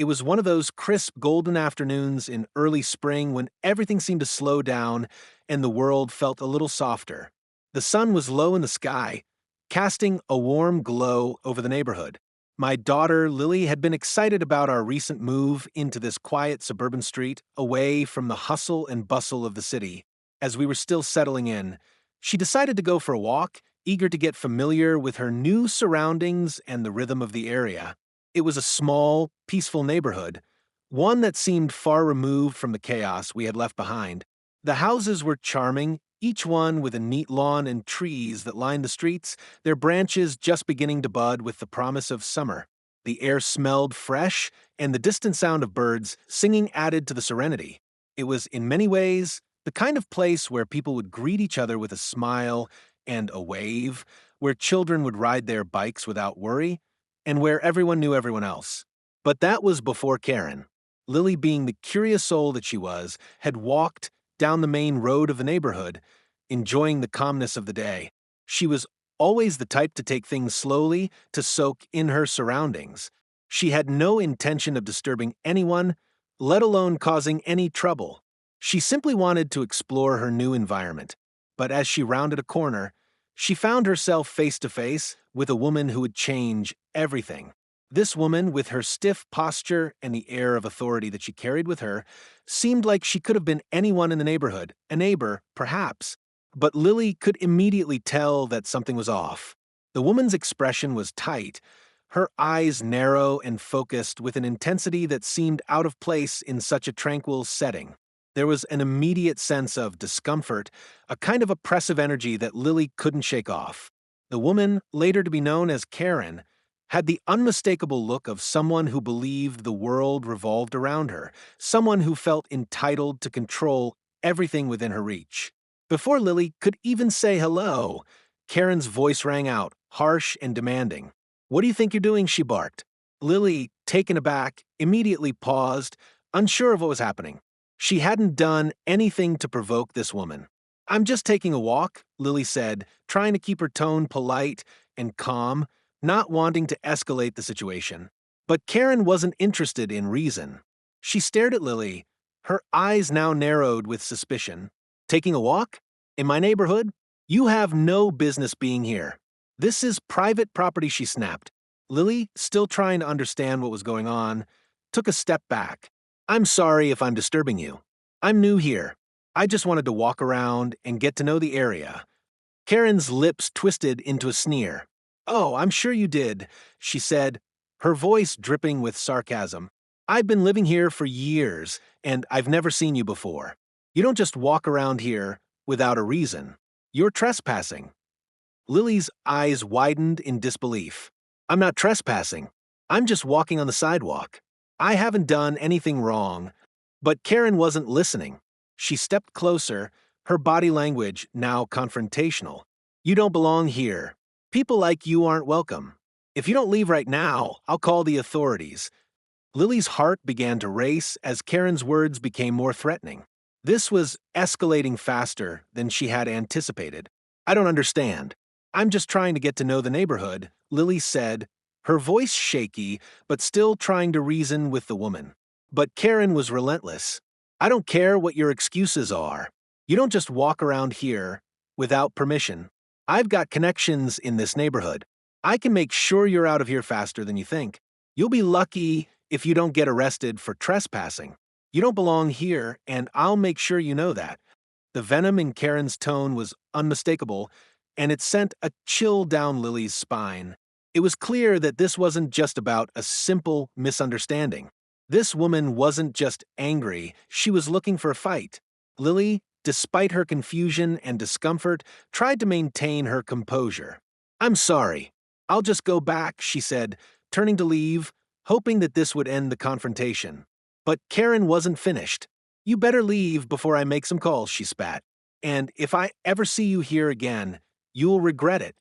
It was one of those crisp golden afternoons in early spring when everything seemed to slow down and the world felt a little softer. The sun was low in the sky, casting a warm glow over the neighborhood. My daughter, Lily, had been excited about our recent move into this quiet suburban street, away from the hustle and bustle of the city. As we were still settling in, she decided to go for a walk, eager to get familiar with her new surroundings and the rhythm of the area. It was a small, peaceful neighborhood, one that seemed far removed from the chaos we had left behind. The houses were charming, each one with a neat lawn and trees that lined the streets, their branches just beginning to bud with the promise of summer. The air smelled fresh, and the distant sound of birds singing added to the serenity. It was, in many ways, the kind of place where people would greet each other with a smile and a wave, where children would ride their bikes without worry, and where everyone knew everyone else. But that was before Karen. Lily, being the curious soul that she was, had walked down the main road of the neighborhood, enjoying the calmness of the day. She was always the type to take things slowly, to soak in her surroundings. She had no intention of disturbing anyone, let alone causing any trouble. She simply wanted to explore her new environment. But as she rounded a corner, she found herself face to face with a woman who would change everything. This woman, with her stiff posture and the air of authority that she carried with her, seemed like she could have been anyone in the neighborhood, a neighbor, perhaps. But Lily could immediately tell that something was off. The woman's expression was tight, her eyes narrow and focused with an intensity that seemed out of place in such a tranquil setting. There was an immediate sense of discomfort, a kind of oppressive energy that Lily couldn't shake off. The woman, later to be known as Karen, had the unmistakable look of someone who believed the world revolved around her, someone who felt entitled to control everything within her reach. Before Lily could even say hello, Karen's voice rang out, harsh and demanding. "What do you think you're doing?" she barked. Lily, taken aback, immediately paused, unsure of what was happening. She hadn't done anything to provoke this woman. "I'm just taking a walk," Lily said, trying to keep her tone polite and calm, not wanting to escalate the situation. But Karen wasn't interested in reason. She stared at Lily, her eyes now narrowed with suspicion. "Taking a walk? In my neighborhood? You have no business being here. This is private property," she snapped. Lily, still trying to understand what was going on, took a step back. "I'm sorry if I'm disturbing you. I'm new here. I just wanted to walk around and get to know the area." Karen's lips twisted into a sneer. "Oh, I'm sure you did," she said, her voice dripping with sarcasm. "I've been living here for years, and I've never seen you before. You don't just walk around here without a reason. You're trespassing." Lily's eyes widened in disbelief. "I'm not trespassing. I'm just walking on the sidewalk. I haven't done anything wrong." But Karen wasn't listening. She stepped closer, her body language now confrontational. "You don't belong here. People like you aren't welcome. If you don't leave right now, I'll call the authorities." Lily's heart began to race as Karen's words became more threatening. This was escalating faster than she had anticipated. "I don't understand. I'm just trying to get to know the neighborhood," Lily said, her voice shaky, but still trying to reason with the woman. But Karen was relentless. "I don't care what your excuses are. You don't just walk around here without permission. I've got connections in this neighborhood. I can make sure you're out of here faster than you think. You'll be lucky if you don't get arrested for trespassing. You don't belong here, and I'll make sure you know that." The venom in Karen's tone was unmistakable, and it sent a chill down Lily's spine. It was clear that this wasn't just about a simple misunderstanding. This woman wasn't just angry, she was looking for a fight. Lily, despite her confusion and discomfort, tried to maintain her composure. "I'm sorry. I'll just go back," she said, turning to leave, hoping that this would end the confrontation. But Karen wasn't finished. "You better leave before I make some calls," she spat. "And if I ever see you here again, you'll regret it."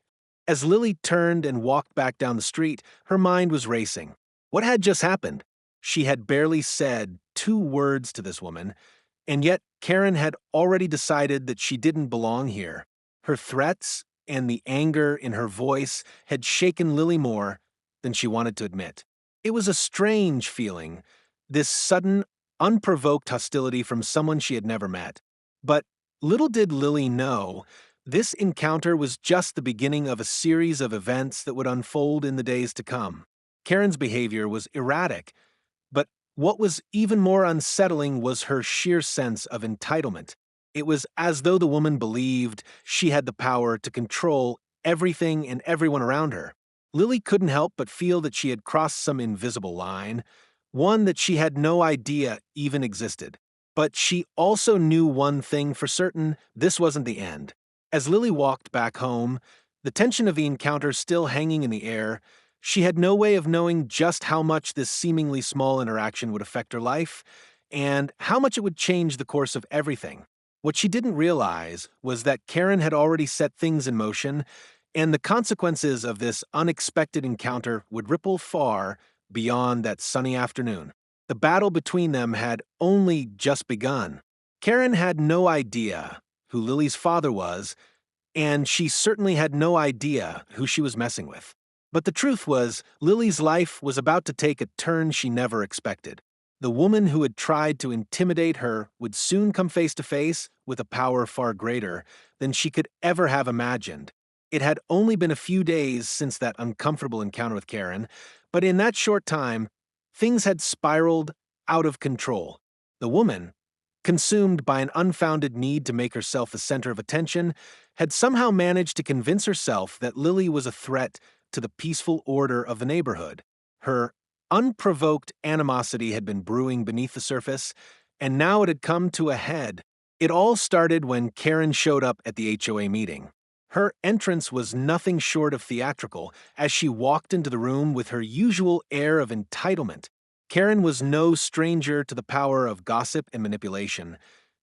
As Lily turned and walked back down the street, her mind was racing. What had just happened? She had barely said 2 words to this woman, and yet Karen had already decided that she didn't belong here. Her threats and the anger in her voice had shaken Lily more than she wanted to admit. It was a strange feeling, this sudden, unprovoked hostility from someone she had never met. But little did Lily know, this encounter was just the beginning of a series of events that would unfold in the days to come. Karen's behavior was erratic, but what was even more unsettling was her sheer sense of entitlement. It was as though the woman believed she had the power to control everything and everyone around her. Lily couldn't help but feel that she had crossed some invisible line, one that she had no idea even existed. But she also knew one thing for certain: this wasn't the end. As Lily walked back home, the tension of the encounter still hanging in the air, she had no way of knowing just how much this seemingly small interaction would affect her life, and how much it would change the course of everything. What she didn't realize was that Karen had already set things in motion, and the consequences of this unexpected encounter would ripple far beyond that sunny afternoon. The battle between them had only just begun. Karen had no idea who Lily's father was, and she certainly had no idea who she was messing with. But the truth was, Lily's life was about to take a turn she never expected. The woman who had tried to intimidate her would soon come face to face with a power far greater than she could ever have imagined. It had only been a few days since that uncomfortable encounter with Karen, but in that short time, things had spiraled out of control. The woman, consumed by an unfounded need to make herself the center of attention, had somehow managed to convince herself that Lily was a threat to the peaceful order of the neighborhood. Her unprovoked animosity had been brewing beneath the surface, and now it had come to a head. It all started when Karen showed up at the HOA meeting. Her entrance was nothing short of theatrical as she walked into the room with her usual air of entitlement. Karen was no stranger to the power of gossip and manipulation.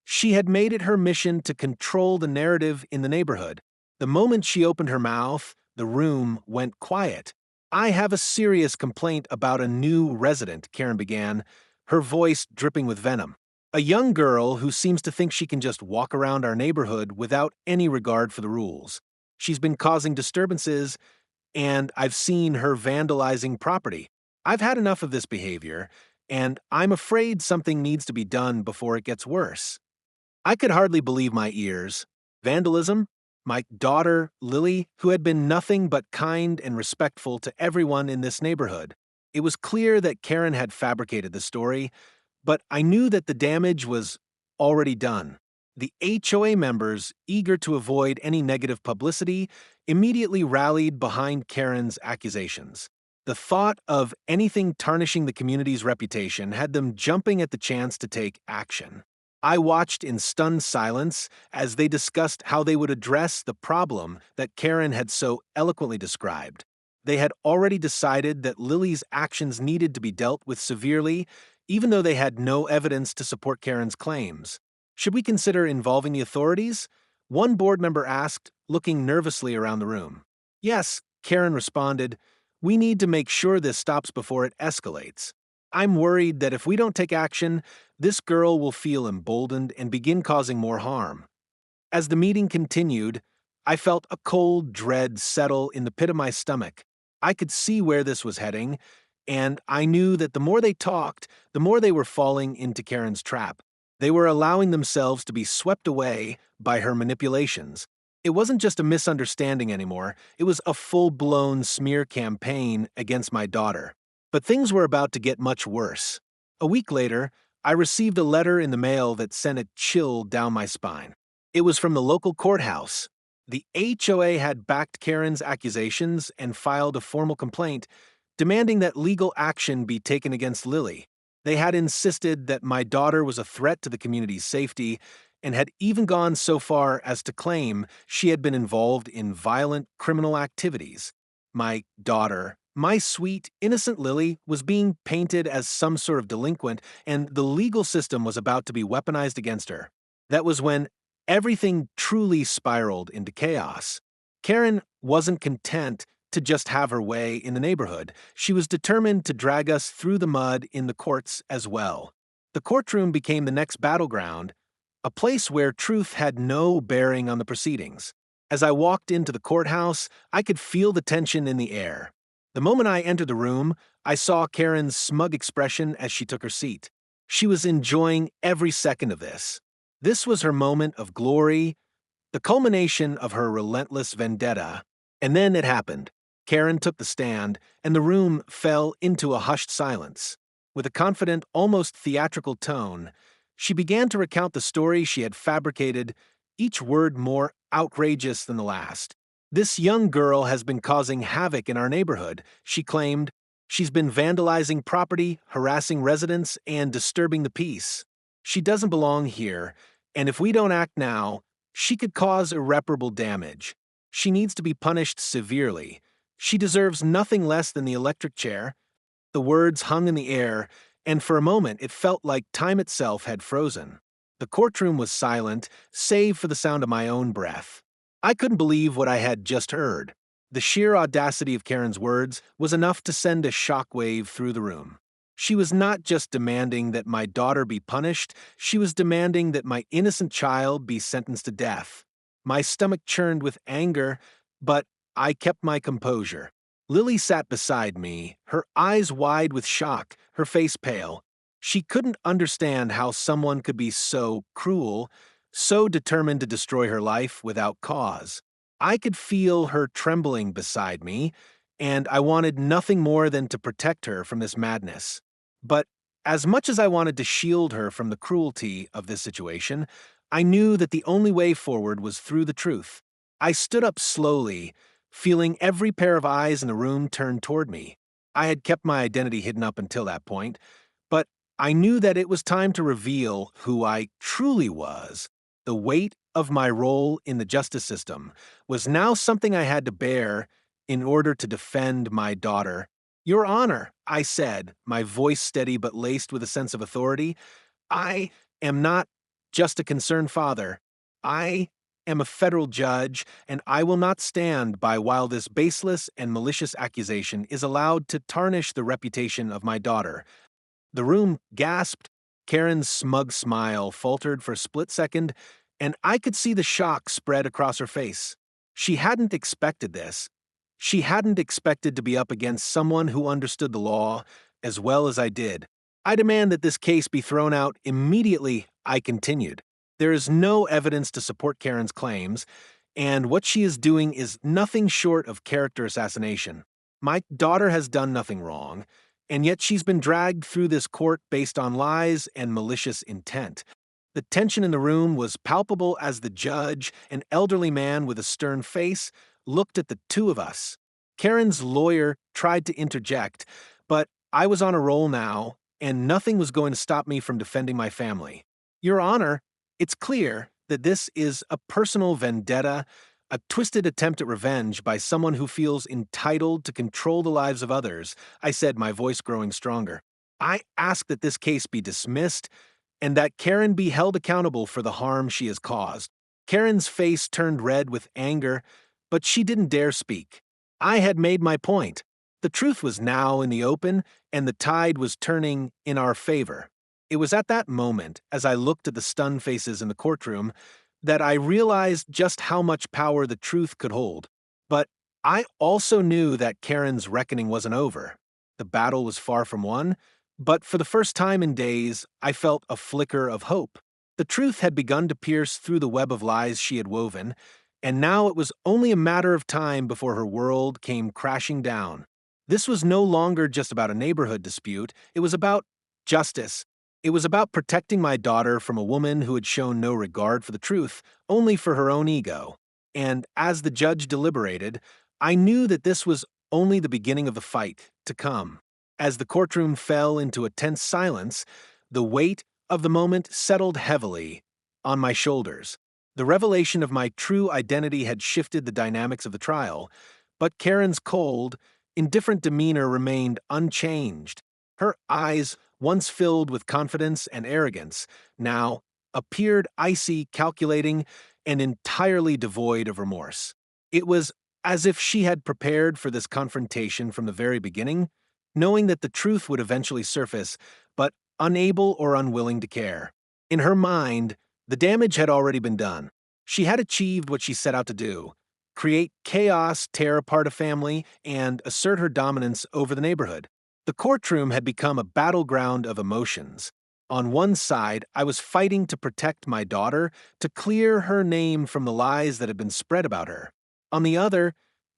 She had made it her mission to control the narrative in the neighborhood. The moment she opened her mouth, the room went quiet. "I have a serious complaint about a new resident," Karen began, her voice dripping with venom. "A young girl who seems to think she can just walk around our neighborhood without any regard for the rules. She's been causing disturbances, and I've seen her vandalizing property. I've had enough of this behavior, and I'm afraid something needs to be done before it gets worse." I could hardly believe my ears. Vandalism? My daughter, Lily, who had been nothing but kind and respectful to everyone in this neighborhood. It was clear that Karen had fabricated the story, but I knew that the damage was already done. The HOA members, eager to avoid any negative publicity, immediately rallied behind Karen's accusations. The thought of anything tarnishing the community's reputation had them jumping at the chance to take action. I watched in stunned silence as they discussed how they would address the problem that Karen had so eloquently described. They had already decided that Lily's actions needed to be dealt with severely, even though they had no evidence to support Karen's claims. "Should we consider involving the authorities?" one board member asked, looking nervously around the room. "Yes," Karen responded. "We need to make sure this stops before it escalates. I'm worried that if we don't take action, this girl will feel emboldened and begin causing more harm." As the meeting continued, I felt a cold dread settle in the pit of my stomach. I could see where this was heading, and I knew that the more they talked, the more they were falling into Karen's trap. They were allowing themselves to be swept away by her manipulations. It wasn't just a misunderstanding anymore, it was a full-blown smear campaign against my daughter. But things were about to get much worse. A week later, I received a letter in the mail that sent a chill down my spine. It was from the local courthouse. The HOA had backed Karen's accusations and filed a formal complaint, demanding that legal action be taken against Lily. They had insisted that my daughter was a threat to the community's safety, and had even gone so far as to claim she had been involved in violent criminal activities. My daughter, my sweet, innocent Lily, was being painted as some sort of delinquent, and the legal system was about to be weaponized against her. That was when everything truly spiraled into chaos. Karen wasn't content to just have her way in the neighborhood. She was determined to drag us through the mud in the courts as well. The courtroom became the next battleground, a place where truth had no bearing on the proceedings. As I walked into the courthouse, I could feel the tension in the air. The moment I entered the room, I saw Karen's smug expression as she took her seat. She was enjoying every second of this. This was her moment of glory, the culmination of her relentless vendetta. And then it happened. Karen took the stand, and the room fell into a hushed silence. With a confident, almost theatrical tone, she began to recount the story she had fabricated, each word more outrageous than the last. This young girl has been causing havoc in our neighborhood, she claimed. She's been vandalizing property, harassing residents, and disturbing the peace. She doesn't belong here, and if we don't act now, she could cause irreparable damage. She needs to be punished severely. She deserves nothing less than the electric chair. The words hung in the air, and for a moment it felt like time itself had frozen. The courtroom was silent, save for the sound of my own breath. I couldn't believe what I had just heard. The sheer audacity of Karen's words was enough to send a shockwave through the room. She was not just demanding that my daughter be punished, she was demanding that my innocent child be sentenced to death. My stomach churned with anger, but I kept my composure. Lily sat beside me, her eyes wide with shock, her face pale. She couldn't understand how someone could be so cruel, so determined to destroy her life without cause. I could feel her trembling beside me, and I wanted nothing more than to protect her from this madness. But as much as I wanted to shield her from the cruelty of this situation, I knew that the only way forward was through the truth. I stood up slowly, feeling every pair of eyes in the room turned toward me. I had kept my identity hidden up until that point, but I knew that it was time to reveal who I truly was. The weight of my role in the justice system was now something I had to bear in order to defend my daughter. Your Honor, I said, my voice steady but laced with a sense of authority, I am not just a concerned father. I am a federal judge, and I will not stand by while this baseless and malicious accusation is allowed to tarnish the reputation of my daughter. The room gasped. Karen's smug smile faltered for a split second, and I could see the shock spread across her face. She hadn't expected this. She hadn't expected to be up against someone who understood the law as well as I did. I demand that this case be thrown out immediately, I continued. There is no evidence to support Karen's claims, and what she is doing is nothing short of character assassination. My daughter has done nothing wrong, and yet she's been dragged through this court based on lies and malicious intent. The tension in the room was palpable as the judge, an elderly man with a stern face, looked at the two of us. Karen's lawyer tried to interject, but I was on a roll now, and nothing was going to stop me from defending my family. Your Honor, it's clear that this is a personal vendetta, a twisted attempt at revenge by someone who feels entitled to control the lives of others, I said, my voice growing stronger. I ask that this case be dismissed and that Karen be held accountable for the harm she has caused. Karen's face turned red with anger, but she didn't dare speak. I had made my point. The truth was now in the open, and the tide was turning in our favor. It was at that moment, as I looked at the stunned faces in the courtroom, that I realized just how much power the truth could hold. But I also knew that Karen's reckoning wasn't over. The battle was far from won, but for the first time in days, I felt a flicker of hope. The truth had begun to pierce through the web of lies she had woven, and now it was only a matter of time before her world came crashing down. This was no longer just about a neighborhood dispute, it was about justice. It was about protecting my daughter from a woman who had shown no regard for the truth, only for her own ego. And as the judge deliberated, I knew that this was only the beginning of the fight to come. As the courtroom fell into a tense silence, the weight of the moment settled heavily on my shoulders. The revelation of my true identity had shifted the dynamics of the trial, but Karen's cold, indifferent demeanor remained unchanged. Her eyes, once filled with confidence and arrogance, now appeared icy, calculating, and entirely devoid of remorse. It was as if she had prepared for this confrontation from the very beginning, knowing that the truth would eventually surface, but unable or unwilling to care. In her mind, the damage had already been done. She had achieved what she set out to do. create chaos, tear apart a family, and assert her dominance over the neighborhood. The courtroom had become a battleground of emotions. On one side, I was fighting to protect my daughter, to clear her name from the lies that had been spread about her. On the other,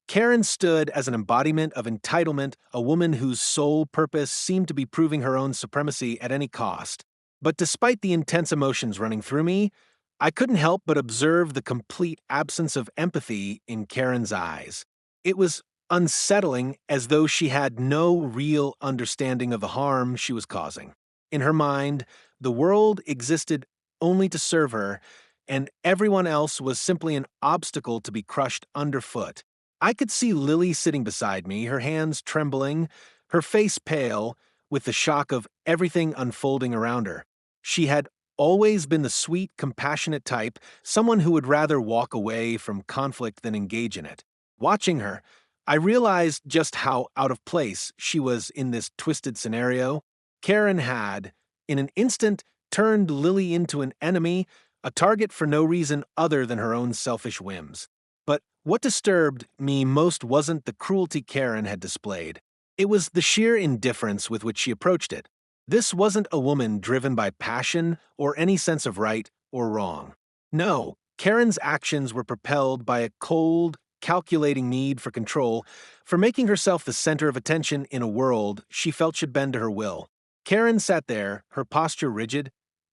Karen stood as an embodiment of entitlement, a woman whose sole purpose seemed to be proving her own supremacy at any cost. But despite the intense emotions running through me, I couldn't help but observe the complete absence of empathy in Karen's eyes. It was unsettling, as though she had no real understanding of the harm she was causing. In her mind, the world existed only to serve her, and everyone else was simply an obstacle to be crushed underfoot. I could see Lily sitting beside me, her hands trembling, her face pale, with the shock of everything unfolding around her. She had always been the sweet, compassionate type, someone who would rather walk away from conflict than engage in it. Watching her, I realized just how out of place she was in this twisted scenario. Karen had, in an instant, turned Lily into an enemy, a target for no reason other than her own selfish whims. But what disturbed me most wasn't the cruelty Karen had displayed. It was the sheer indifference with which she approached it. This wasn't a woman driven by passion or any sense of right or wrong. No, Karen's actions were propelled by a cold, calculating need for control, for making herself the center of attention in a world she felt should bend to her will. Karen sat there, her posture rigid,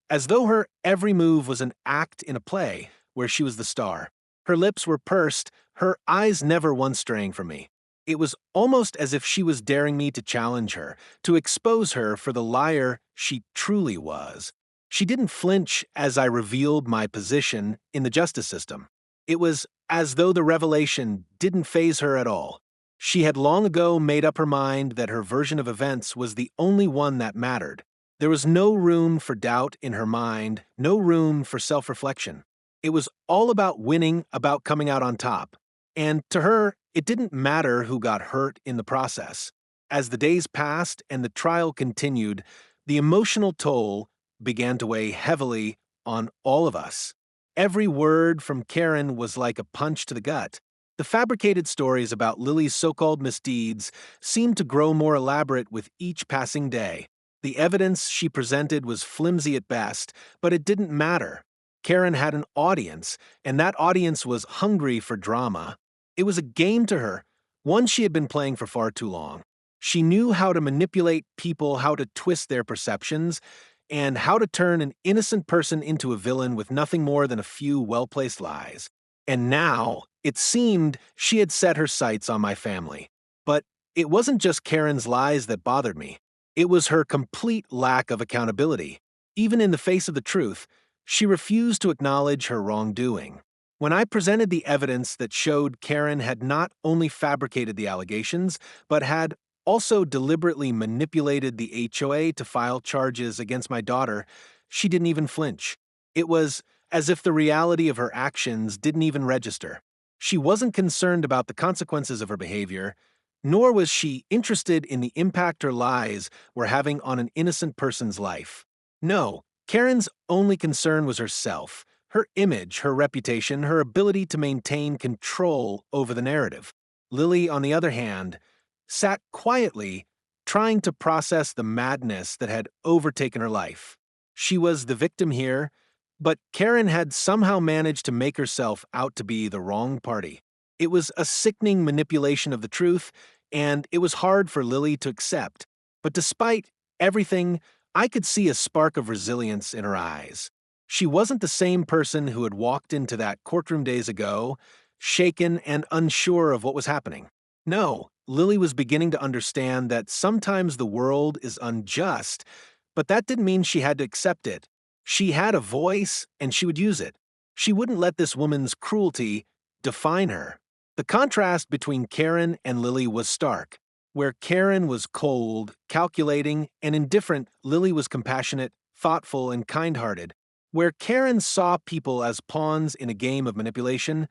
as though her every move was an act in a play where she was the star. Her lips were pursed, her eyes never once straying from me. It was almost as if she was daring me to challenge her, to expose her for the liar she truly was. She didn't flinch as I revealed my position in the justice system. It was as though the revelation didn't faze her at all. She had long ago made up her mind that her version of events was the only one that mattered. There was no room for doubt in her mind, no room for self-reflection. It was all about winning, about coming out on top. And to her, it didn't matter who got hurt in the process. As the days passed and the trial continued, the emotional toll began to weigh heavily on all of us. Every word from Karen was like a punch to the gut. The fabricated stories about Lily's so-called misdeeds seemed to grow more elaborate with each passing day. The evidence she presented was flimsy at best, but it didn't matter. Karen had an audience, and that audience was hungry for drama. It was a game to her, one she had been playing for far too long. She knew how to manipulate people, how to twist their perceptions, and how to turn an innocent person into a villain with nothing more than a few well-placed lies. And now, it seemed she had set her sights on my family. But it wasn't just Karen's lies that bothered me. It was her complete lack of accountability. Even in the face of the truth, she refused to acknowledge her wrongdoing. When I presented the evidence that showed Karen had not only fabricated the allegations, but had also deliberately manipulated the HOA to file charges against my daughter, she didn't even flinch. It was as if the reality of her actions didn't even register. She wasn't concerned about the consequences of her behavior, nor was she interested in the impact her lies were having on an innocent person's life. No, Karen's only concern was herself, her image, her reputation, her ability to maintain control over the narrative. Lily, on the other hand, sat quietly, trying to process the madness that had overtaken her life. She was the victim here, but Karen had somehow managed to make herself out to be the wrong party. It was a sickening manipulation of the truth, and it was hard for Lily to accept. But despite everything, I could see a spark of resilience in her eyes. She wasn't the same person who had walked into that courtroom days ago, shaken and unsure of what was happening. No, Lily was beginning to understand that sometimes the world is unjust, but that didn't mean she had to accept it. She had a voice, and she would use it. She wouldn't let this woman's cruelty define her. The contrast between Karen and Lily was stark. Where Karen was cold, calculating, and indifferent, Lily was compassionate, thoughtful, and kind-hearted. Where Karen saw people as pawns in a game of manipulation,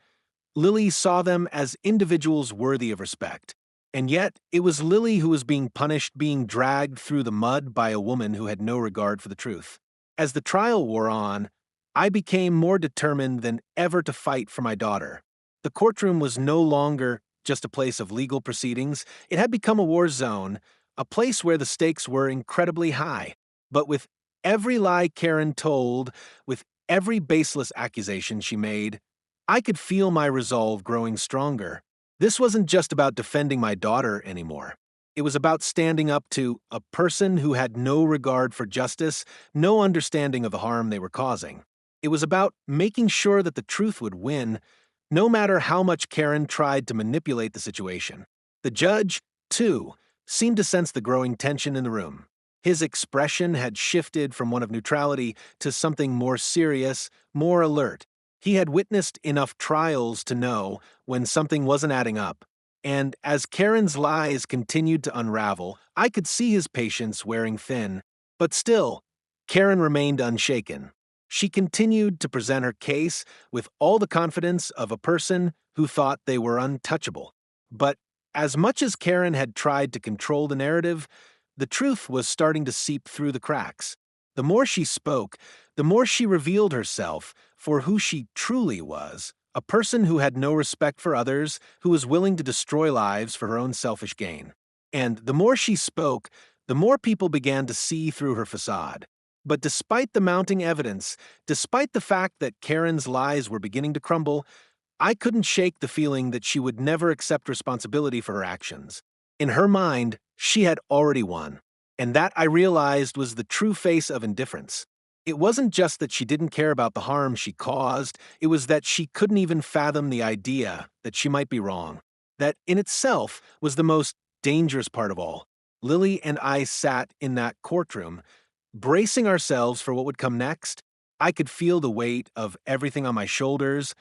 Lily saw them as individuals worthy of respect. And yet, it was Lily who was being punished, being dragged through the mud by a woman who had no regard for the truth. As the trial wore on, I became more determined than ever to fight for my daughter. The courtroom was no longer just a place of legal proceedings, it had become a war zone, a place where the stakes were incredibly high. But with every lie Karen told, with every baseless accusation she made, I could feel my resolve growing stronger. This wasn't just about defending my daughter anymore. It was about standing up to a person who had no regard for justice, no understanding of the harm they were causing. It was about making sure that the truth would win, no matter how much Karen tried to manipulate the situation. The judge, too, seemed to sense the growing tension in the room. His expression had shifted from one of neutrality to something more serious, more alert. He had witnessed enough trials to know when something wasn't adding up. And as Karen's lies continued to unravel, I could see his patience wearing thin. But still, Karen remained unshaken. She continued to present her case with all the confidence of a person who thought they were untouchable. But as much as Karen had tried to control the narrative, the truth was starting to seep through the cracks. The more she spoke, the more she revealed herself for who she truly was, a person who had no respect for others, who was willing to destroy lives for her own selfish gain. And the more she spoke, the more people began to see through her facade. But despite the mounting evidence, despite the fact that Karen's lies were beginning to crumble, I couldn't shake the feeling that she would never accept responsibility for her actions. In her mind, she had already won, and that I realized was the true face of indifference. It wasn't just that she didn't care about the harm she caused, it was that she couldn't even fathom the idea that she might be wrong. That in itself was the most dangerous part of all. Lily and I sat in that courtroom, bracing ourselves for what would come next. I could feel the weight of everything on my shoulders,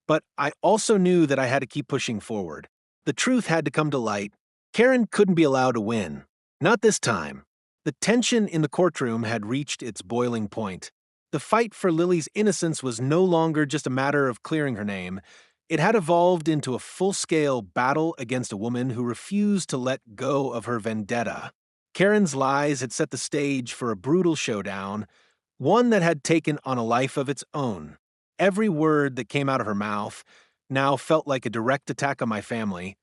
but I also knew that I had to keep pushing forward. The truth had to come to light. Karen couldn't be allowed to win. Not this time. The tension in the courtroom had reached its boiling point. The fight for Lily's innocence was no longer just a matter of clearing her name. It had evolved into a full-scale battle against a woman who refused to let go of her vendetta. Karen's lies had set the stage for a brutal showdown, one that had taken on a life of its own. Every word that came out of her mouth now felt like a direct attack on my family,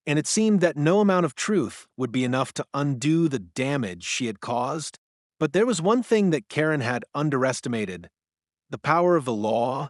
and it seemed that no amount of truth would be enough to undo the damage she had caused. But there was one thing that Karen had underestimated: the power of the law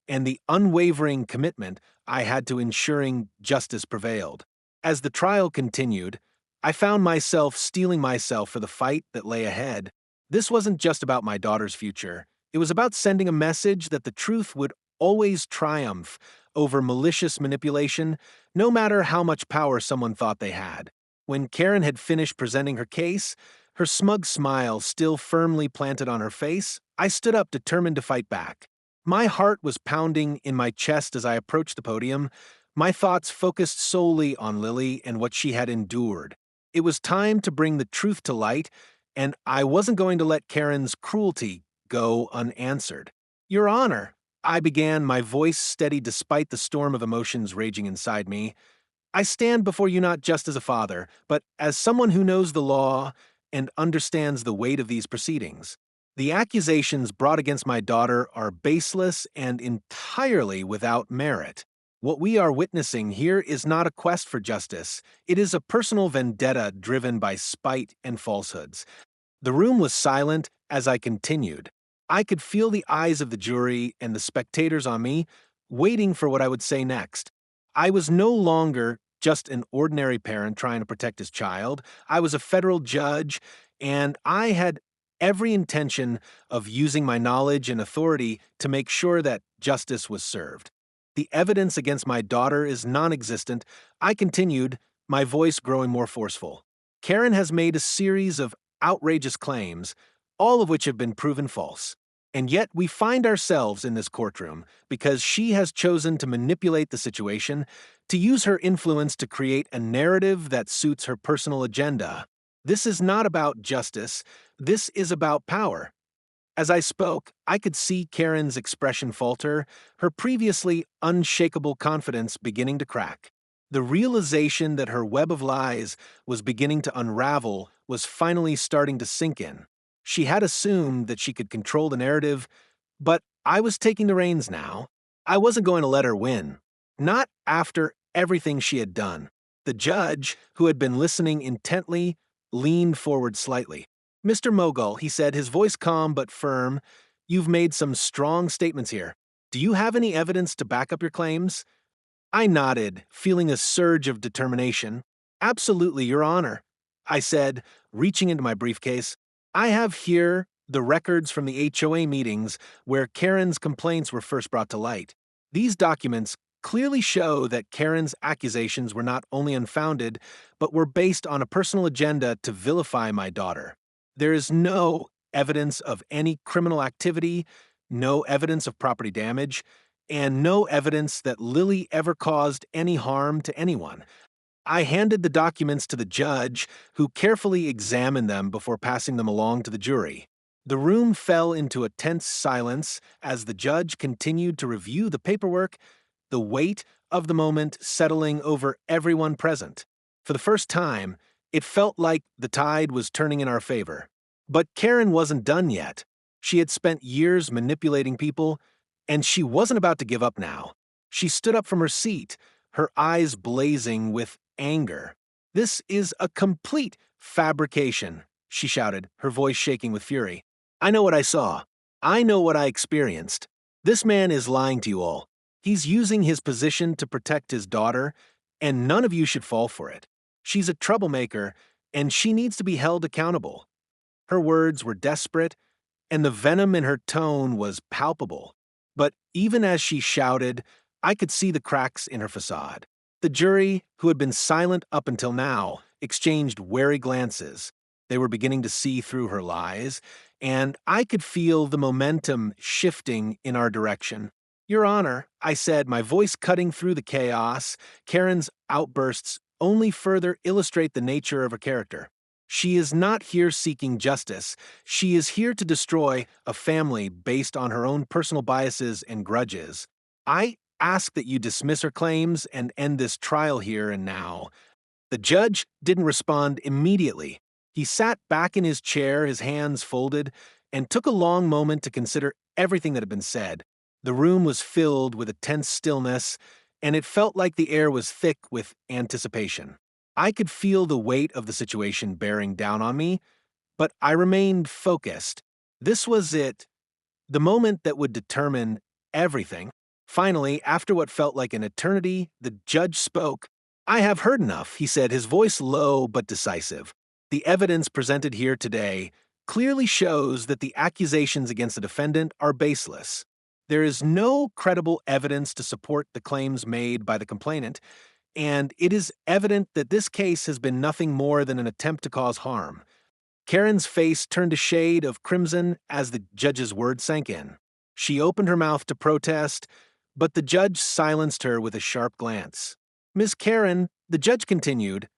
and the unwavering commitment I had to ensuring justice prevailed. As the trial continued, I found myself steeling myself for the fight that lay ahead. This wasn't just about my daughter's future. It was about sending a message that the truth would always triumph over malicious manipulation, no matter how much power someone thought they had. When Karen had finished presenting her case, her smug smile still firmly planted on her face, I stood up determined to fight back. My heart was pounding in my chest as I approached the podium, my thoughts focused solely on Lily and what she had endured. It was time to bring the truth to light, and I wasn't going to let Karen's cruelty go unanswered. Your Honor, I began, my voice steady despite the storm of emotions raging inside me. I stand before you not just as a father, but as someone who knows the law and understands the weight of these proceedings. The accusations brought against my daughter are baseless and entirely without merit. What we are witnessing here is not a quest for justice. It is a personal vendetta driven by spite and falsehoods. The room was silent as I continued. I could feel the eyes of the jury and the spectators on me, waiting for what I would say next. I was no longer just an ordinary parent trying to protect his child. I was a federal judge, and I had every intention of using my knowledge and authority to make sure that justice was served. The evidence against my daughter is non-existent. I continued, my voice growing more forceful. Karen has made a series of outrageous claims, all of which have been proven false. And yet we find ourselves in this courtroom because she has chosen to manipulate the situation, to use her influence to create a narrative that suits her personal agenda. This is not about justice. This is about power. As I spoke, I could see Karen's expression falter, her previously unshakable confidence beginning to crack. The realization that her web of lies was beginning to unravel was finally starting to sink in. She had assumed that she could control the narrative, but I was taking the reins now. I wasn't going to let her win. Not after everything she had done. The judge, who had been listening intently, leaned forward slightly. "Mr. Mogul," he said, his voice calm but firm, "you've made some strong statements here. Do you have any evidence to back up your claims?" I nodded, feeling a surge of determination. "Absolutely, Your Honor," I said, reaching into my briefcase. "I have here the records from the HOA meetings where Karen's complaints were first brought to light. These documents clearly show that Karen's accusations were not only unfounded, but were based on a personal agenda to vilify my daughter. There is no evidence of any criminal activity, no evidence of property damage, and no evidence that Lily ever caused any harm to anyone." I handed the documents to the judge, who carefully examined them before passing them along to the jury. The room fell into a tense silence as the judge continued to review the paperwork, the weight of the moment settling over everyone present. For the first time, it felt like the tide was turning in our favor. But Karen wasn't done yet. She had spent years manipulating people, and she wasn't about to give up now. She stood up from her seat, her eyes blazing with anger. "This is a complete fabrication," she shouted, her voice shaking with fury. "I know what I saw. I know what I experienced. This man is lying to you all. He's using his position to protect his daughter, and none of you should fall for it. She's a troublemaker, and she needs to be held accountable." Her words were desperate, and the venom in her tone was palpable. But even as she shouted, I could see the cracks in her facade. The jury, who had been silent up until now, exchanged wary glances. They were beginning to see through her lies, and I could feel the momentum shifting in our direction. "Your Honor," I said, my voice cutting through the chaos, Karen's outbursts only further illustrate the nature of her character. "She is not here seeking justice. She is here to destroy a family based on her own personal biases and grudges. I ask that you dismiss her claims and end this trial here and now." The judge didn't respond immediately. He sat back in his chair, his hands folded, and took a long moment to consider everything that had been said. The room was filled with a tense stillness, and it felt like the air was thick with anticipation. I could feel the weight of the situation bearing down on me, but I remained focused. This was it, the moment that would determine everything. Finally, after what felt like an eternity, the judge spoke. "I have heard enough," he said, his voice low but decisive. "The evidence presented here today clearly shows that the accusations against the defendant are baseless. There is no credible evidence to support the claims made by the complainant, and it is evident that this case has been nothing more than an attempt to cause harm." Karen's face turned a shade of crimson as the judge's words sank in. She opened her mouth to protest, but the judge silenced her with a sharp glance. "Miss Karen," the judge continued,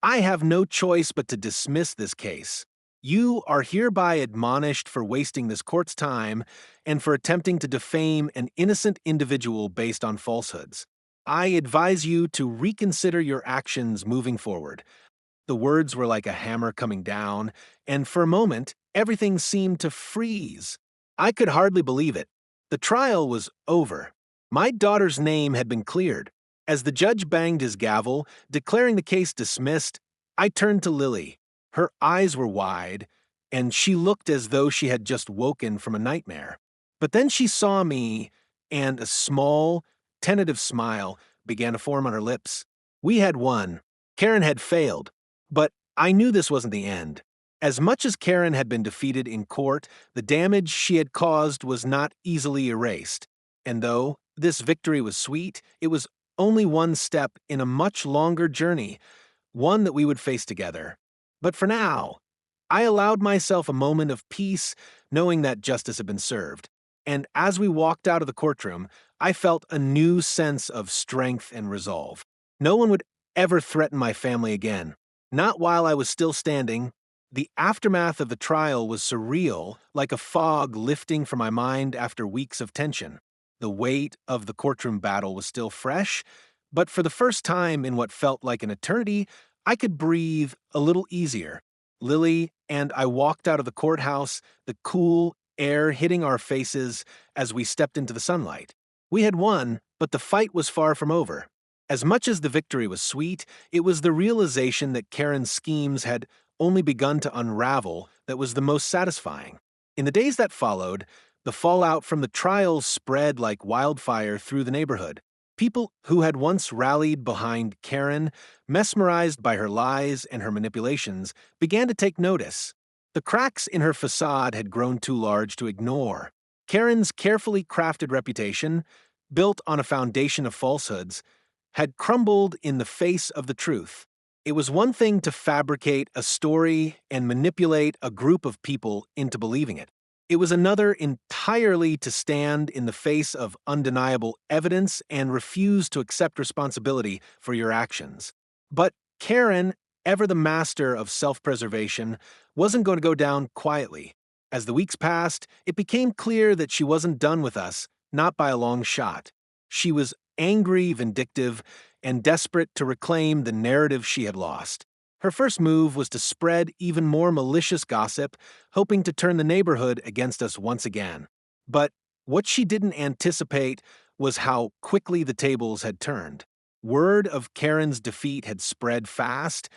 "I have no choice but to dismiss this case. You are hereby admonished for wasting this court's time and for attempting to defame an innocent individual based on falsehoods. I advise you to reconsider your actions moving forward." The words were like a hammer coming down, and for a moment, everything seemed to freeze. I could hardly believe it. The trial was over. My daughter's name had been cleared. As the judge banged his gavel, declaring the case dismissed, I turned to Lily. Her eyes were wide, and she looked as though she had just woken from a nightmare. But then she saw me, and a small, tentative smile began to form on her lips. We had won. Karen had failed. But I knew this wasn't the end. As much as Karen had been defeated in court, the damage she had caused was not easily erased. And though this victory was sweet, it was only one step in a much longer journey, one that we would face together. But for now, I allowed myself a moment of peace, knowing that justice had been served. And as we walked out of the courtroom, I felt a new sense of strength and resolve. No one would ever threaten my family again. Not while I was still standing. The aftermath of the trial was surreal, like a fog lifting from my mind after weeks of tension. The weight of the courtroom battle was still fresh, but for the first time in what felt like an eternity, I could breathe a little easier. Lily and I walked out of the courthouse, the cool air hitting our faces as we stepped into the sunlight. We had won, But the fight was far from over. As much as the victory was sweet, it was the realization that Karen's schemes had only begun to unravel that was the most satisfying. In the days that followed, the fallout from the trials spread like wildfire through the neighborhood. People who had once rallied behind Karen, mesmerized by her lies and her manipulations, began to take notice. The cracks in her facade had grown too large to ignore. Karen's carefully crafted reputation, built on a foundation of falsehoods, had crumbled in the face of the truth. It was one thing to fabricate a story and manipulate a group of people into believing it. It was another entirely to stand in the face of undeniable evidence and refuse to accept responsibility for your actions. But Karen, ever the master of self-preservation, wasn't going to go down quietly. As the weeks passed, it became clear that she wasn't done with us, not by a long shot. She was angry, vindictive, and desperate to reclaim the narrative she had lost. Her first move was to spread even more malicious gossip, hoping to turn the neighborhood against us once again. But what she didn't anticipate was how quickly the tables had turned. Word of Karen's defeat had spread fast,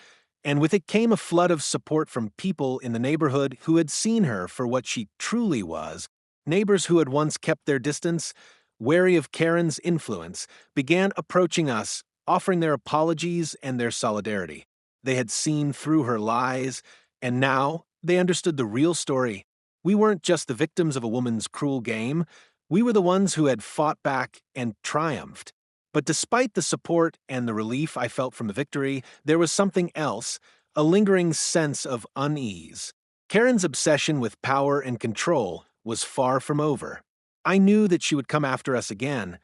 and with it came a flood of support from people in the neighborhood who had seen her for what she truly was. Neighbors who had once kept their distance, wary of Karen's influence, began approaching us, offering their apologies and their solidarity. They had seen through her lies, and now they understood the real story. We weren't just the victims of a woman's cruel game. We were the ones who had fought back and triumphed. But despite the support and the relief I felt from the victory, there was something else, a lingering sense of unease. Karen's obsession with power and control was far from over. I knew that she would come after us again,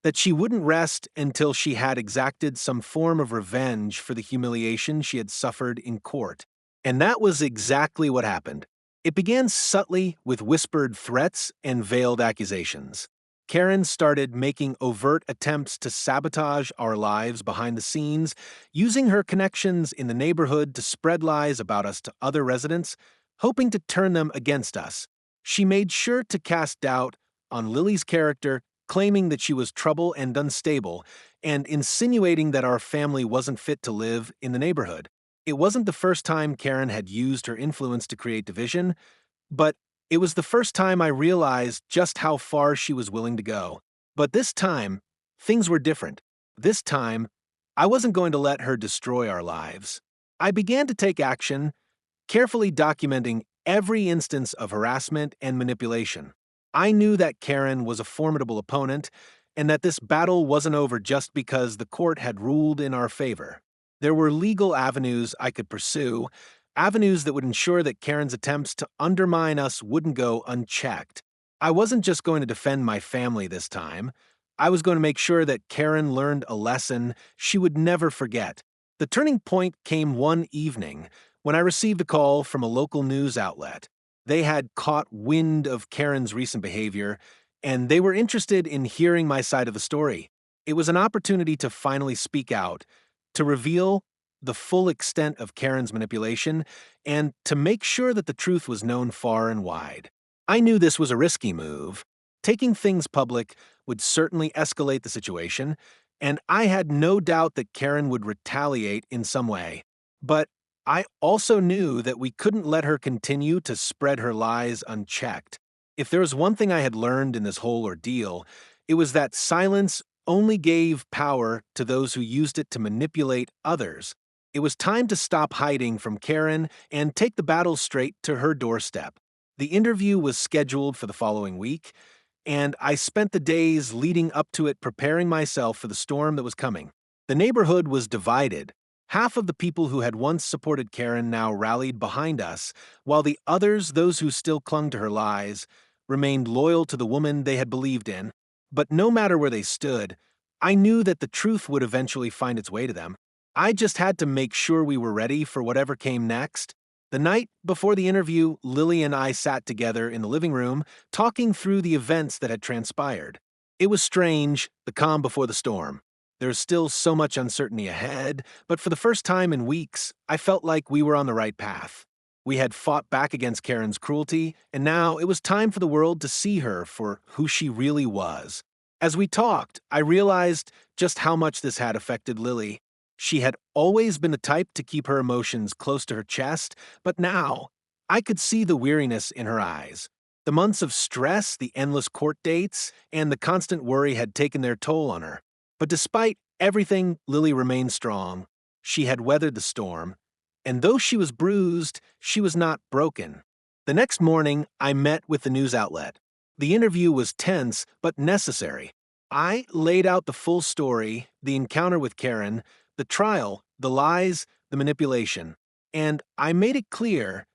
that she wouldn't rest until she had exacted some form of revenge for the humiliation she had suffered in court. And that was exactly what happened. It began subtly with whispered threats and veiled accusations. Karen started making overt attempts to sabotage our lives behind the scenes, using her connections in the neighborhood to spread lies about us to other residents, hoping to turn them against us. She made sure to cast doubt on Lily's character, claiming that she was trouble and unstable, and insinuating that our family wasn't fit to live in the neighborhood. It wasn't the first time Karen had used her influence to create division, but it was the first time I realized just how far she was willing to go. But this time, things were different. This time, I wasn't going to let her destroy our lives. I began to take action, carefully documenting every instance of harassment and manipulation. I knew that Karen was a formidable opponent and that this battle wasn't over just because the court had ruled in our favor. There were legal avenues I could pursue, avenues that would ensure that Karen's attempts to undermine us wouldn't go unchecked. I wasn't just going to defend my family this time. I was going to make sure that Karen learned a lesson she would never forget. The turning point came one evening when I received a call from a local news outlet. They had caught wind of Karen's recent behavior, and they were interested in hearing my side of the story. It was an opportunity to finally speak out, to reveal the full extent of Karen's manipulation, and to make sure that the truth was known far and wide. I knew this was a risky move. Taking things public would certainly escalate the situation, and I had no doubt that Karen would retaliate in some way. But I also knew that we couldn't let her continue to spread her lies unchecked. If there was one thing I had learned in this whole ordeal, it was that silence only gave power to those who used it to manipulate others. It was time to stop hiding from Karen and take the battle straight to her doorstep. The interview was scheduled for the following week, and I spent the days leading up to it preparing myself for the storm that was coming. The neighborhood was divided. Half of the people who had once supported Karen now rallied behind us, while the others, those who still clung to her lies, remained loyal to the woman they had believed in. But no matter where they stood, I knew that the truth would eventually find its way to them. I just had to make sure we were ready for whatever came next. The night before the interview, Lily and I sat together in the living room, talking through the events that had transpired. It was strange, the calm before the storm. There's still so much uncertainty ahead, but for the first time in weeks, I felt like we were on the right path. We had fought back against Karen's cruelty, and now it was time for the world to see her for who she really was. As we talked, I realized just how much this had affected Lily. She had always been the type to keep her emotions close to her chest, but now I could see the weariness in her eyes. The months of stress, the endless court dates, and the constant worry had taken their toll on her. But despite everything, Lily remained strong. She had weathered the storm, and though she was bruised, she was not broken. The next morning, I met with the news outlet. The interview was tense but necessary. I laid out the full story, the encounter with Karen, the trial, the lies, the manipulation, and I made it clear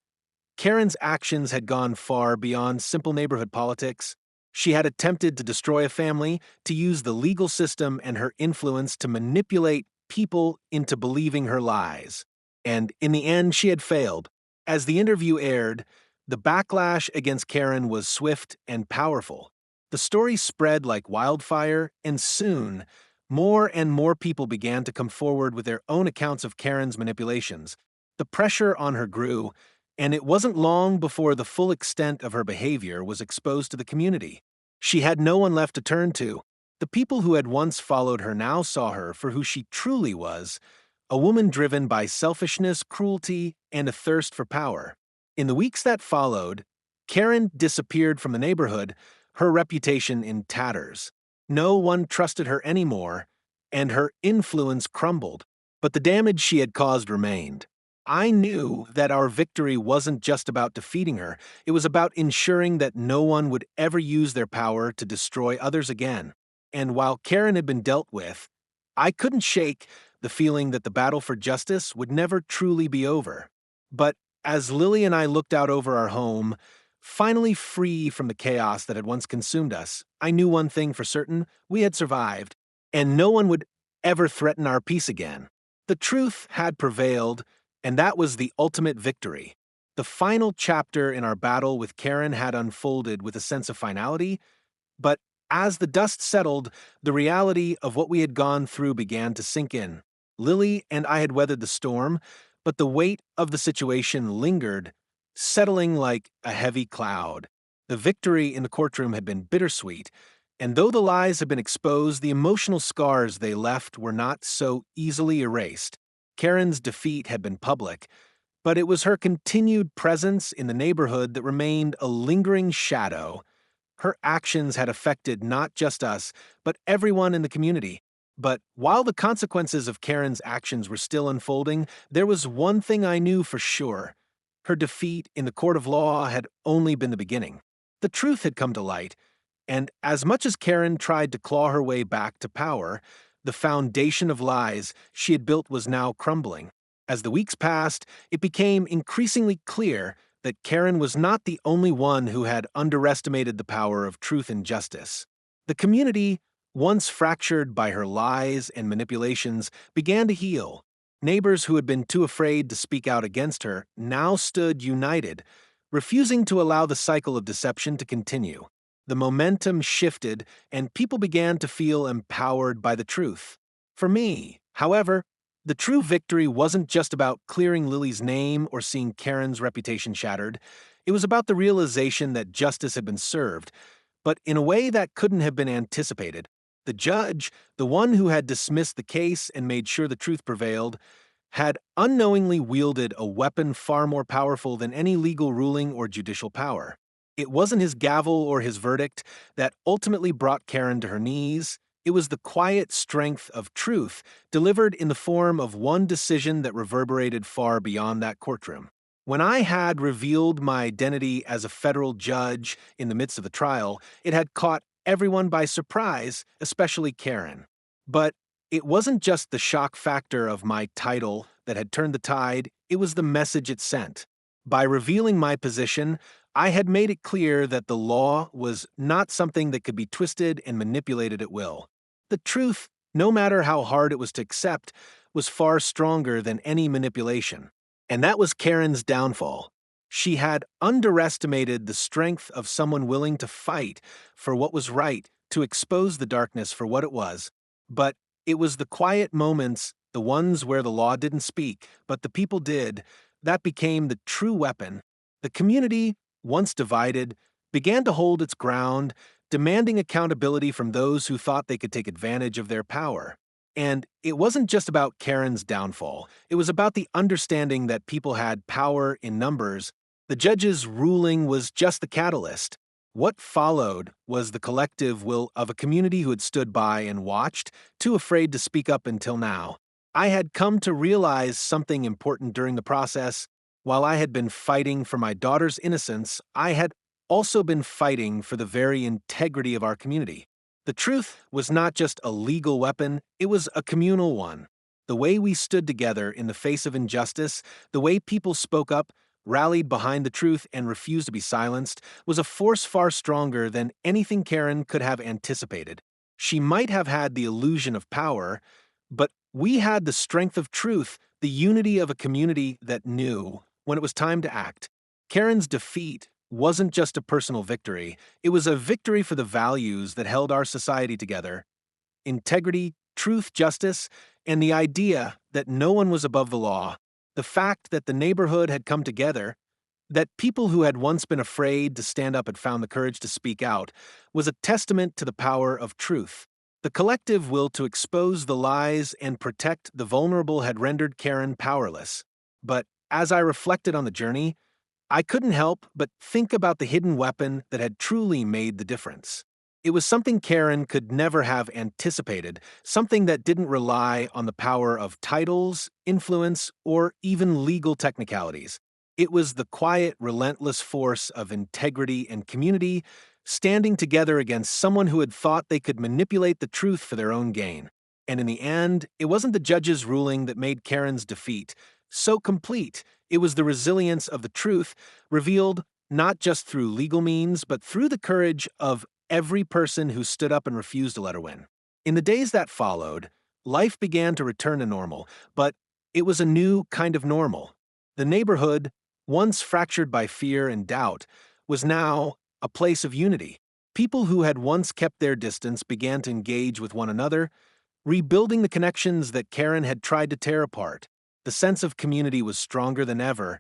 Karen's actions had gone far beyond simple neighborhood politics. She had attempted to destroy a family, to use the legal system and her influence to manipulate people into believing her lies. And in the end, she had failed. As the interview aired, the backlash against Karen was swift and powerful. The story spread like wildfire, and soon, more and more people began to come forward with their own accounts of Karen's manipulations. The pressure on her grew, and it wasn't long before the full extent of her behavior was exposed to the community. She had no one left to turn to. The people who had once followed her now saw her for who she truly was, a woman driven by selfishness, cruelty, and a thirst for power. In the weeks that followed, Karen disappeared from the neighborhood, her reputation in tatters. No one trusted her anymore, and her influence crumbled. But the damage she had caused remained. I knew that our victory wasn't just about defeating her, it was about ensuring that no one would ever use their power to destroy others again. And while Karen had been dealt with, I couldn't shake the feeling that the battle for justice would never truly be over. But as Lily and I looked out over our home, finally free from the chaos that had once consumed us, I knew one thing for certain: we had survived, and no one would ever threaten our peace again. The truth had prevailed, and that was the ultimate victory. The final chapter in our battle with Karen had unfolded with a sense of finality, but as the dust settled, the reality of what we had gone through began to sink in. Lily and I had weathered the storm, but the weight of the situation lingered, settling like a heavy cloud. The victory in the courtroom had been bittersweet, and though the lies had been exposed, the emotional scars they left were not so easily erased. Karen's defeat had been public, but it was her continued presence in the neighborhood that remained a lingering shadow. Her actions had affected not just us, but everyone in the community. But while the consequences of Karen's actions were still unfolding, there was one thing I knew for sure. Her defeat in the court of law had only been the beginning. The truth had come to light, and as much as Karen tried to claw her way back to power, the foundation of lies she had built was now crumbling. As the weeks passed, it became increasingly clear that Karen was not the only one who had underestimated the power of truth and justice. The community, once fractured by her lies and manipulations, began to heal. Neighbors who had been too afraid to speak out against her now stood united, refusing to allow the cycle of deception to continue. The momentum shifted, and people began to feel empowered by the truth. For me, however, the true victory wasn't just about clearing Lily's name or seeing Karen's reputation shattered. It was about the realization that justice had been served, but in a way that couldn't have been anticipated. The judge, the one who had dismissed the case and made sure the truth prevailed, had unknowingly wielded a weapon far more powerful than any legal ruling or judicial power. It wasn't his gavel or his verdict that ultimately brought Karen to her knees. It was the quiet strength of truth, delivered in the form of one decision that reverberated far beyond that courtroom. When I had revealed my identity as a federal judge in the midst of the trial, it had caught everyone by surprise, especially Karen. But it wasn't just the shock factor of my title that had turned the tide, it was the message it sent. By revealing my position, I had made it clear that the law was not something that could be twisted and manipulated at will. The truth, no matter how hard it was to accept, was far stronger than any manipulation. And that was Karen's downfall. She had underestimated the strength of someone willing to fight for what was right, to expose the darkness for what it was. But it was the quiet moments, the ones where the law didn't speak, but the people did, that became the true weapon. The community, once divided, began to hold its ground, demanding accountability from those who thought they could take advantage of their power. And it wasn't just about Karen's downfall, it was about the understanding that people had power in numbers. The judge's ruling was just the catalyst. What followed was the collective will of a community who had stood by and watched, too afraid to speak up until now. I had come to realize something important during the process. While I had been fighting for my daughter's innocence, I had also been fighting for the very integrity of our community. The truth was not just a legal weapon, it was a communal one. The way we stood together in the face of injustice, the way people spoke up, rallied behind the truth, and refused to be silenced, was a force far stronger than anything Karen could have anticipated. She might have had the illusion of power, but we had the strength of truth, the unity of a community that knew when it was time to act. Karen's defeat wasn't just a personal victory, it was a victory for the values that held our society together: integrity, truth, justice, and the idea that no one was above the law. The fact that the neighborhood had come together, that people who had once been afraid to stand up had found the courage to speak out, was a testament to the power of truth. The collective will to expose the lies and protect the vulnerable had rendered Karen powerless. But as I reflected on the journey, I couldn't help but think about the hidden weapon that had truly made the difference. It was something Karen could never have anticipated, something that didn't rely on the power of titles, influence, or even legal technicalities. It was the quiet, relentless force of integrity and community standing together against someone who had thought they could manipulate the truth for their own gain. And in the end, it wasn't the judge's ruling that made Karen's defeat so complete. It was the resilience of the truth, revealed not just through legal means, but through the courage of every person who stood up and refused to let her win. In the days that followed, life began to return to normal, but it was a new kind of normal. The neighborhood, once fractured by fear and doubt, was now a place of unity. People who had once kept their distance began to engage with one another, rebuilding the connections that Karen had tried to tear apart. The sense of community was stronger than ever,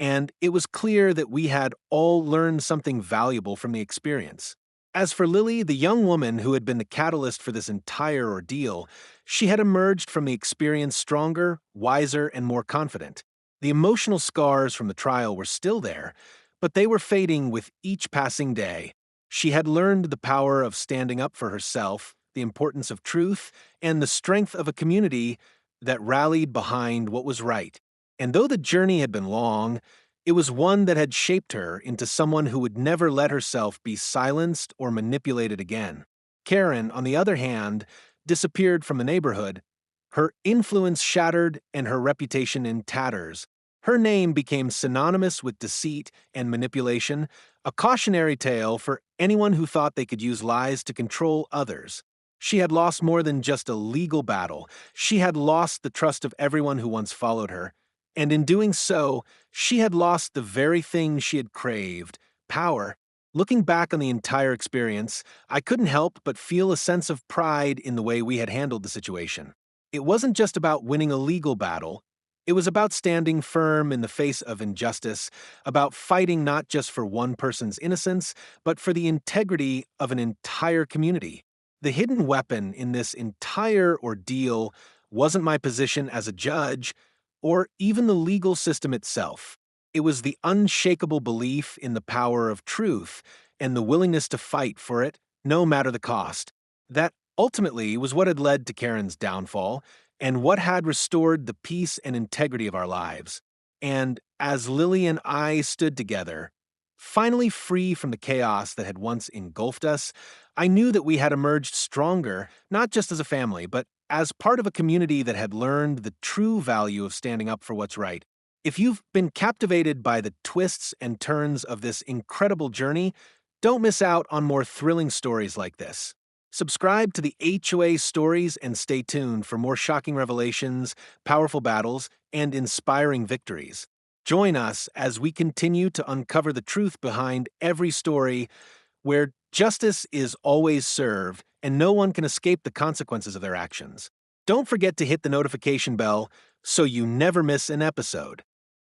and it was clear that we had all learned something valuable from the experience. As for Lily, the young woman who had been the catalyst for this entire ordeal, she had emerged from the experience stronger, wiser, and more confident. The emotional scars from the trial were still there, but they were fading with each passing day. She had learned the power of standing up for herself, the importance of truth, and the strength of a community that rallied behind what was right. And though the journey had been long, it was one that had shaped her into someone who would never let herself be silenced or manipulated again. Karen, on the other hand, disappeared from the neighborhood, her influence shattered and her reputation in tatters. Her name became synonymous with deceit and manipulation, a cautionary tale for anyone who thought they could use lies to control others. She had lost more than just a legal battle. She had lost the trust of everyone who once followed her. And in doing so, she had lost the very thing she had craved: power. Looking back on the entire experience, I couldn't help but feel a sense of pride in the way we had handled the situation. It wasn't just about winning a legal battle. It was about standing firm in the face of injustice, about fighting not just for one person's innocence, but for the integrity of an entire community. The hidden weapon in this entire ordeal wasn't my position as a judge, or even the legal system itself. It was the unshakable belief in the power of truth and the willingness to fight for it, no matter the cost. That ultimately was what had led to Karen's downfall and what had restored the peace and integrity of our lives. And as Lily and I stood together, finally free from the chaos that had once engulfed us, I knew that we had emerged stronger, not just as a family, but as part of a community that had learned the true value of standing up for what's right. If you've been captivated by the twists and turns of this incredible journey, don't miss out on more thrilling stories like this. Subscribe to the HOA Stories and stay tuned for more shocking revelations, powerful battles, and inspiring victories. Join us as we continue to uncover the truth behind every story, where justice is always served and no one can escape the consequences of their actions. Don't forget to hit the notification bell so you never miss an episode.